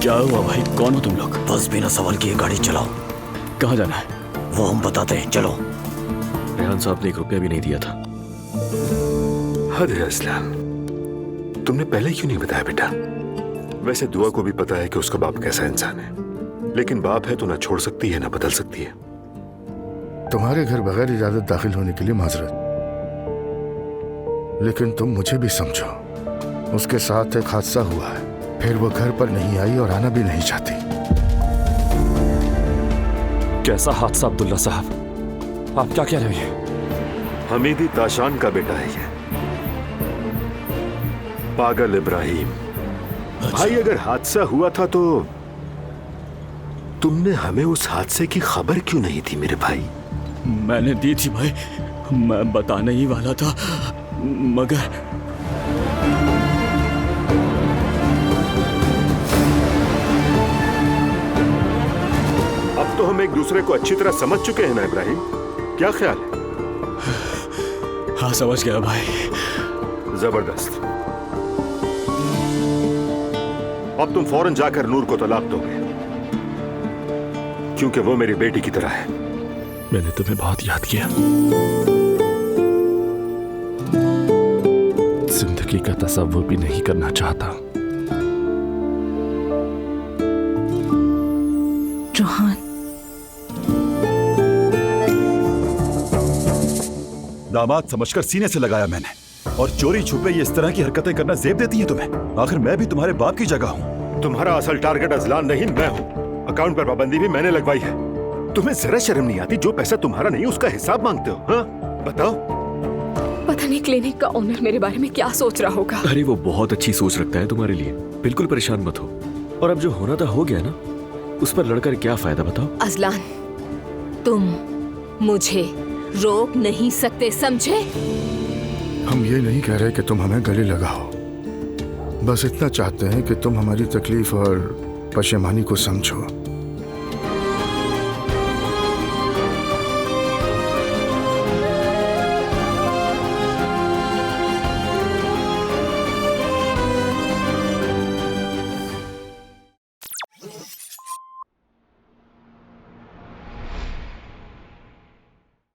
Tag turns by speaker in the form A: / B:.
A: क्या हुआ भाई, कौन हो तुम लोग?
B: बस बिना सवाल किए गाड़ी चलाओ।
A: कहाँ जाना है?
B: वो हम बताते हैं, चलो।
A: रेहान साहब ने 1 रुपया भी नहीं दिया था।
C: हद है असलान, तुमने पहले क्यों नहीं बताया बेटा? वैसे दुआ को भी पता है कि उसका बाप कैसा इंसान है, लेकिन बाप है तो ना छोड़ सकती है ना बदल सकती है।
D: तुम्हारे घर बगैर इजाजत दाखिल होने के लिए माजरत, लेकिन तुम मुझे भी समझो। उसके साथ एक हादसा हुआ है, फिर वो घर पर नहीं आई और आना भी नहीं चाहती।
A: कैसा हादसा अब्दुल्ला साहब, आप क्या कह रहे हैं?
C: हमीदी ताशान का बेटा है ये, पागल इब्राहिम। भाई अगर हादसा हुआ था तो तुमने हमें उस हादसे की खबर क्यों नहीं दी मेरे भाई?
A: मैंने दी थी भाई, मैं बताने ही वाला था, मगर
C: अब तो हम एक दूसरे को अच्छी तरह समझ चुके हैं ना इब्राहिम, क्या ख्याल है?
A: हाँ समझ गया भाई।
C: जबरदस्त। अब तुम फौरन जाकर नूर को तलाक दोगे, क्योंकि वो मेरी बेटी की तरह है।
A: मैंने तुम्हें बहुत याद किया, जिंदगी का तसव्वुर भी नहीं करना चाहता।
E: रोहान,
F: दामाद समझकर सीने से लगाया मैंने, और चोरी छुपे ये इस तरह की हरकतें करना जेब देती हैं तुम्हें? आखिर मैं भी तुम्हारे बाप की जगह हूँ।
C: तुम्हारा असल टारगेट अजलान नहीं, मैं हूँ। अकाउंट पर पाबंदी भी मैंने लगवाई है। तुम्हें जरा शर्म नहीं आती? जो पैसा तुम्हारा नहीं उसका हिसाब मांगते हो? हाँ बताओ।
E: पता नहीं क्लिनिक का ओनर मेरे बारे में क्या सोच रहा होगा।
A: अरे वो बहुत अच्छी सोच रखता है तुम्हारे लिए, बिल्कुल परेशान मत हो। और अब जो होना था हो गया ना, उस पर लड़कर क्या फायदा बताओ?
E: अजलान, तुम मुझे रोक नहीं सकते, समझे?
D: हम ये नहीं कह रहे कि तुम हमें गले लगाओ, बस इतना चाहते हैं कि तुम हमारी तकलीफ और पशेमानी को समझो।